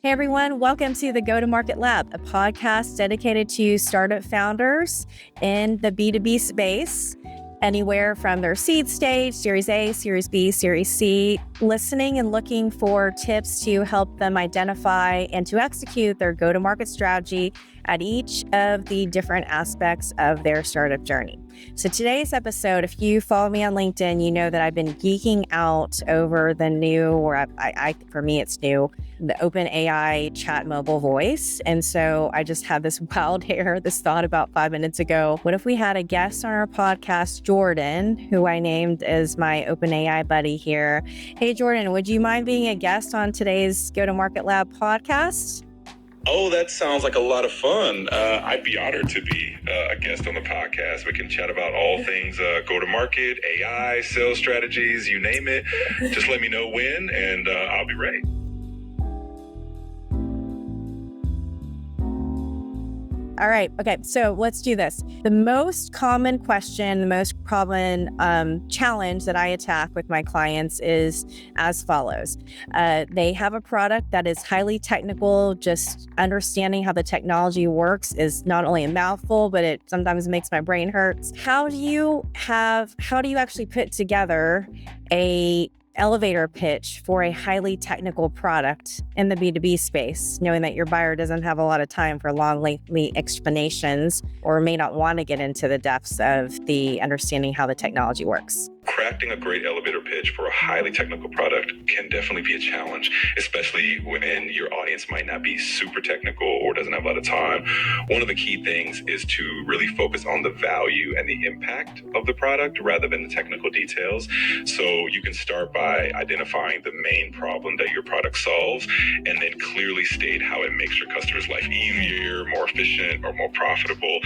Hey everyone, welcome to the Go-to-Market Lab, a podcast dedicated to startup founders in the B2B space, anywhere from their seed stage, Series A, Series B, Series C, listening and looking for tips to help them identify and to execute their go-to-market strategy at each of the different aspects of their startup journey. So today's episode, if you follow me on LinkedIn, you know that I've been geeking out over the new, or for me it's new, the OpenAI chat mobile voice. And so I just had this this thought about 5 minutes ago. What if we had a guest on our podcast, Jordan, who I named as my OpenAI buddy here. Hey, Jordan, would you mind being a guest on today's Go-to-Market Lab podcast? Oh, that sounds like a lot of fun. I'd be honored to be a guest on the podcast. We can chat about all things go-to-market, AI, sales strategies, you name it. Just let me know when, and I'll be ready. All right. Okay. So let's do this. The most common question, the most common challenge that I attack with my clients is as follows. They have a product that is highly technical. Just understanding how the technology works is not only a mouthful, but it sometimes makes my brain hurts. How do you actually put together a elevator pitch for a highly technical product in the B2B space, knowing that your buyer doesn't have a lot of time for long, lengthy explanations or may not want to get into the depths of the understanding how the technology works? Crafting a great elevator pitch for a highly technical product can definitely be a challenge, especially when your audience might not be super technical or doesn't have a lot of time. One of the key things is to really focus on the value and the impact of the product rather than the technical details. So you can start by identifying the main problem that your product solves and then clearly state how it makes your customer's life easier, more efficient, or more profitable,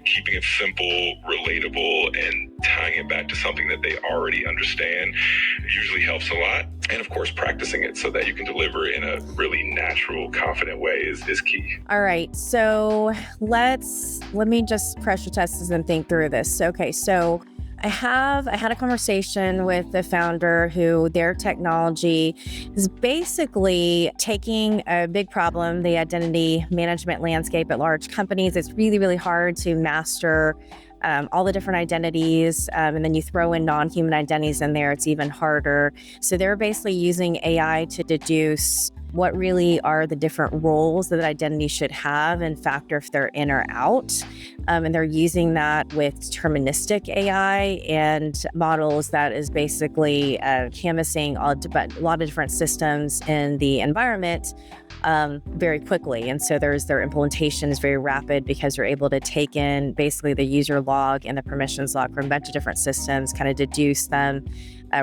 keeping it simple, relatable, and tying it back to something that they already understand usually helps a lot. And of course, practicing it so that you can deliver in a really natural, confident way is key. All right. So let me just pressure test this and think through this. Okay. So I had a conversation with the founder who their technology is basically taking a big problem, the identity management landscape at large companies. It's really, really hard to master all the different identities, and then you throw in non-human identities in there, it's even harder. So they're basically using AI to deduce what really are the different roles that identity should have and factor if they're in or out. And they're using that with deterministic AI and models that is basically canvassing a lot of different systems in the environment very quickly. And so their implementation is very rapid because they're able to take in basically the user log and the permissions log from a bunch of different systems, kind of deduce them,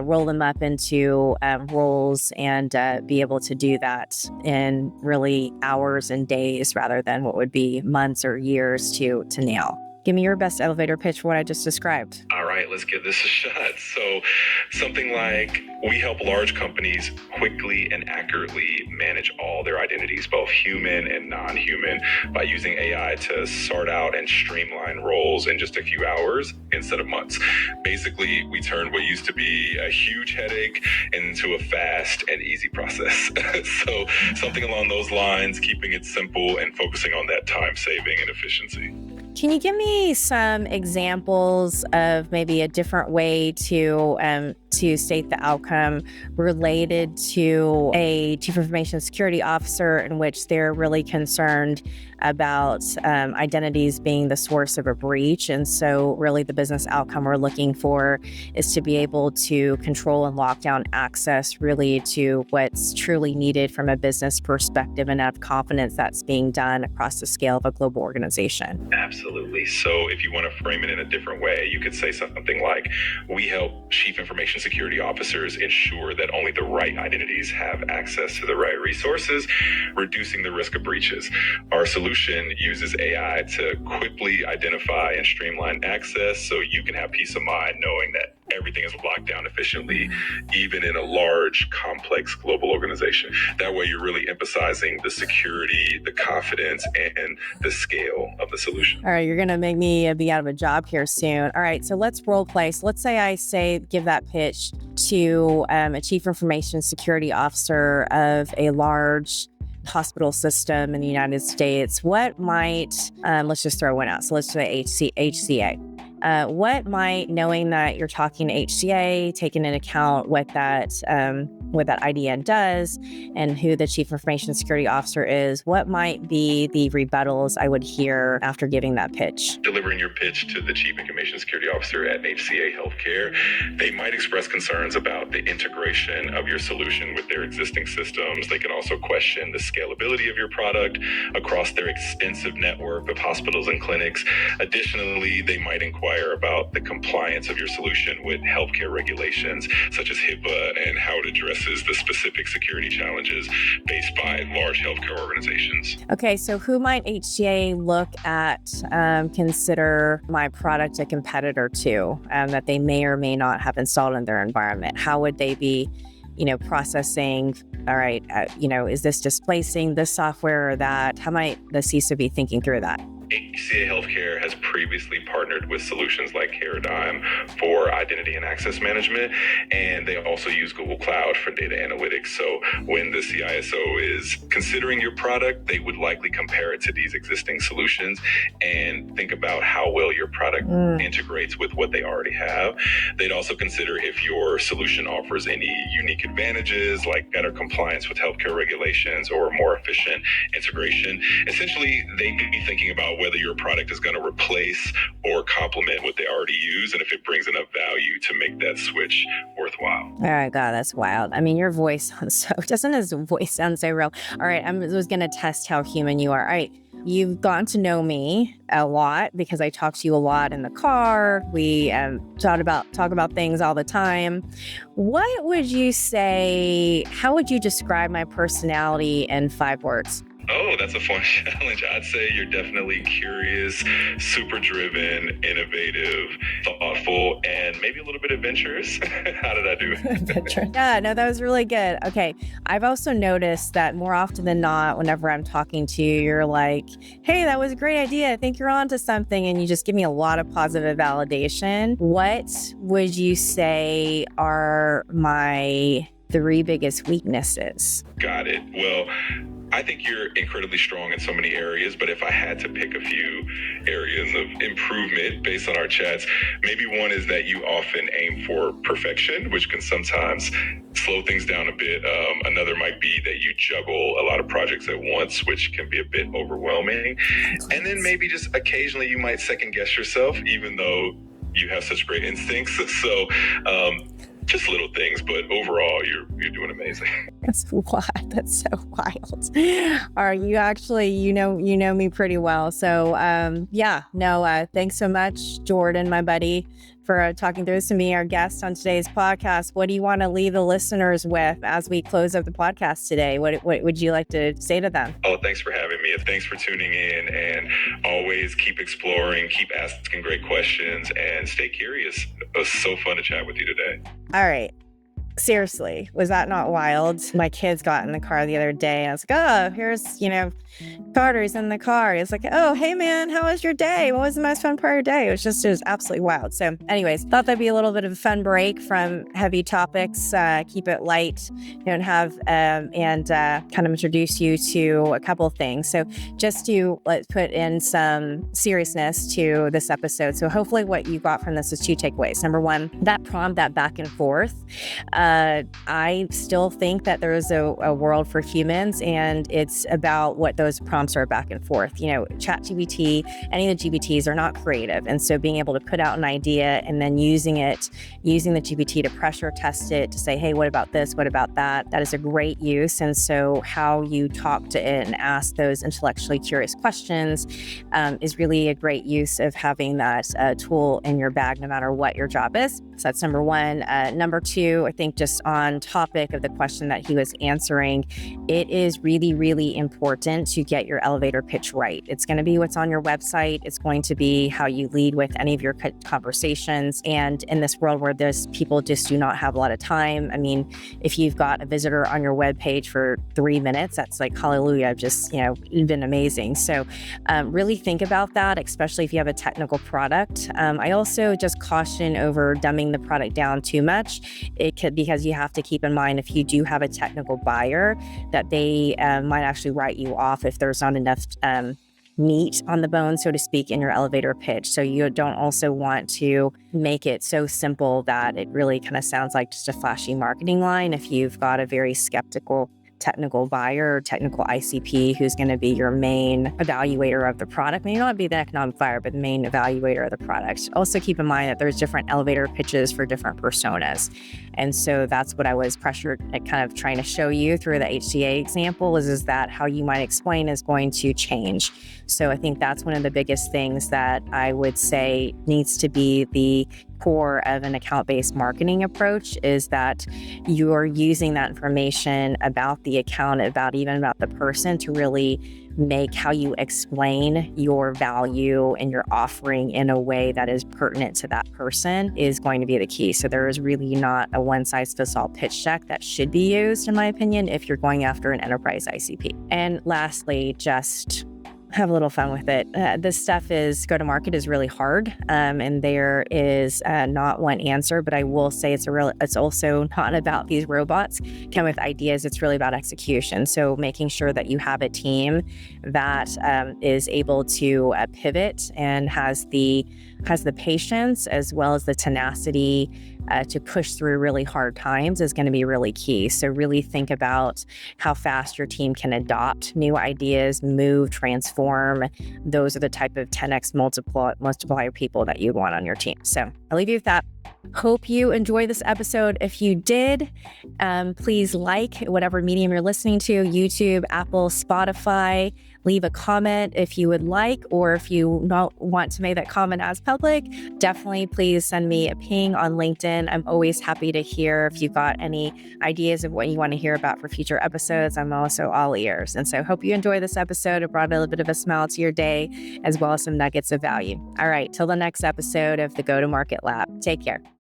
roll them up into roles, and be able to do that in really hours and days rather than what would be months or years to nail. Give me your best elevator pitch for what I just described. All right, let's give this a shot. So something like, we help large companies quickly and accurately manage all their identities, both human and non-human, by using AI to sort out and streamline roles in just a few hours instead of months. Basically, we turned what used to be a huge headache into a fast and easy process. So something along those lines, keeping it simple and focusing on that time saving and efficiency. Can you give me some examples of maybe a different way to state the outcome related to a chief information security officer in which they're really concerned about identities being the source of a breach? And so really the business outcome we're looking for is to be able to control and lock down access really to what's truly needed from a business perspective and have confidence that's being done across the scale of a global organization. Absolutely. So if you want to frame it in a different way, you could say something like, we help chief information security officers ensure that only the right identities have access to the right resources, reducing the risk of breaches. Our solution uses AI to quickly identify and streamline access so you can have peace of mind knowing that everything is locked down efficiently, even in a large, complex global organization. That way you're really emphasizing the security, the confidence, and the scale of the solution. All right, you're going to make me be out of a job here soon. All right, so let's role play. So let's say give that pitch to a chief information security officer of a large hospital system in the United States, what might, let's just throw one out. So let's say HCA. What might, knowing that you're talking to HCA, taking into account what that IDN does and who the Chief Information Security Officer is, what might be the rebuttals I would hear after giving that pitch? Delivering your pitch to the Chief Information Security Officer at HCA Healthcare, they might express concerns about the integration of your solution with their existing systems. They can also question the scalability of your product across their extensive network of hospitals and clinics. Additionally, they might inquire about the compliance of your solution with healthcare regulations, such as HIPAA, and how it addresses the specific security challenges faced by large healthcare organizations. Okay, so who might HCA look at, consider my product a competitor to, that they may or may not have installed in their environment? How would they be, processing, all right, is this displacing this software or that? How might the CISO be thinking through that? HCA Healthcare has previously partnered with solutions like Paradigm for identity and access management, and they also use Google Cloud for data analytics. So when the CISO is considering your product, they would likely compare it to these existing solutions and think about how well your product integrates with what they already have. They'd also consider if your solution offers any unique advantages, like better compliance with healthcare regulations or more efficient integration. Essentially, they'd be thinking about whether your product is going to replace or complement what they already use, and if it brings enough value to make that switch worthwhile. All right, God, that's wild. I mean, your voice sounds so, doesn't his voice sound so real? All right, I was going to test how human you are. All right, you've gotten to know me a lot because I talk to you a lot in the car. We talk about things all the time. What would you say, how would you describe my personality in 5 words? Oh, that's a fun challenge. I'd say you're definitely curious, super driven, innovative, thoughtful, and maybe a little bit adventurous. How did I do? Yeah, no, that was really good. Okay. I've also noticed that more often than not, whenever I'm talking to you, you're like, hey, that was a great idea. I think you're onto something. And you just give me a lot of positive validation. What would you say are my 3 biggest weaknesses? Got it. Well, I think you're incredibly strong in so many areas, but if I had to pick a few areas of improvement based on our chats, maybe one is that you often aim for perfection, which can sometimes slow things down a bit. Another might be that you juggle a lot of projects at once, which can be a bit overwhelming. And then maybe just occasionally you might second guess yourself, even though you have such great instincts. So, just little things, but overall, you're doing amazing. That's wild. That's so wild. All right, you actually, you know me pretty well. So, thanks so much, Jordan, my buddy, for talking through this to me, our guest on today's podcast. What do you want to leave the listeners with as we close up the podcast today? What would you like to say to them? Oh, thanks for having me. Thanks for tuning in, and always keep exploring, keep asking great questions, and stay curious. It was so fun to chat with you today. All right. Seriously, was that not wild? My kids got in the car the other day and I was like, oh, here's, Carter's in the car. It's like, oh, hey man, how was your day? What was the most fun part of your day? It was absolutely wild. So anyways, thought that'd be a little bit of a fun break from heavy topics, keep it light, and have, kind of introduce you to a couple of things. So just to let's put in some seriousness to this episode. So hopefully what you got from this is 2 takeaways. Number 1, that prompt, that back and forth. I still think that there is a world for humans, and it's about what those prompts are back and forth. ChatGPT, any of the GPTs are not creative. And so being able to put out an idea and then using the GPT to pressure test it to say, hey, what about this? What about that? That is a great use. And so how you talk to it and ask those intellectually curious questions is really a great use of having that tool in your bag, no matter what your job is. So that's number 1. Number 2, I think just on topic of the question that he was answering, it is really, really important to get your elevator pitch right. It's going to be what's on your website. It's going to be how you lead with any of your conversations. And in this world where people just do not have a lot of time, I mean, if you've got a visitor on your webpage for 3 minutes, that's like, hallelujah, just, been amazing. So really think about that, especially if you have a technical product. I also just caution over dumbing dumbing the product down too much. It could, because you have to keep in mind, if you do have a technical buyer, that they might actually write you off if there's not enough meat on the bone, so to speak, in your elevator pitch. So you don't also want to make it so simple that it really kind of sounds like just a flashy marketing line. If you've got a very skeptical technical buyer or technical ICP who's going to be your main evaluator of the product, may not be the economic buyer, but the main evaluator of the product. Also keep in mind that there's different elevator pitches for different personas. And so that's what I was pressured at kind of trying to show you through the HTA example is that how you might explain is going to change. So I think that's one of the biggest things that I would say needs to be the core of an account-based marketing approach, is that you're using that information about the account, about the person, to really make how you explain your value and your offering in a way that is pertinent to that person is going to be the key. So there is really not a one-size-fits-all pitch deck that should be used, in my opinion, if you're going after an enterprise ICP. And lastly, just have a little fun with it. This stuff is go-to-market is really hard, and there is not one answer. But I will say it's also not about these robots come with ideas. It's really about execution. So making sure that you have a team that is able to pivot and has the patience as well as the tenacity to push through really hard times is going to be really key. So really think about how fast your team can adopt new ideas, move, transform. Those are the type of 10x multiplier people that you want on your team. So I'll leave you with that. Hope you enjoyed this episode. If you did, please like whatever medium you're listening to, YouTube, Apple, Spotify. Leave a comment if you would like, or if you don't want to make that comment as public, definitely please send me a ping on LinkedIn. I'm always happy to hear if you've got any ideas of what you want to hear about for future episodes. I'm also all ears. And so hope you enjoy this episode. It brought a little bit of a smile to your day, as well as some nuggets of value. All right, till the next episode of the Go-to-Market Lab. Take care.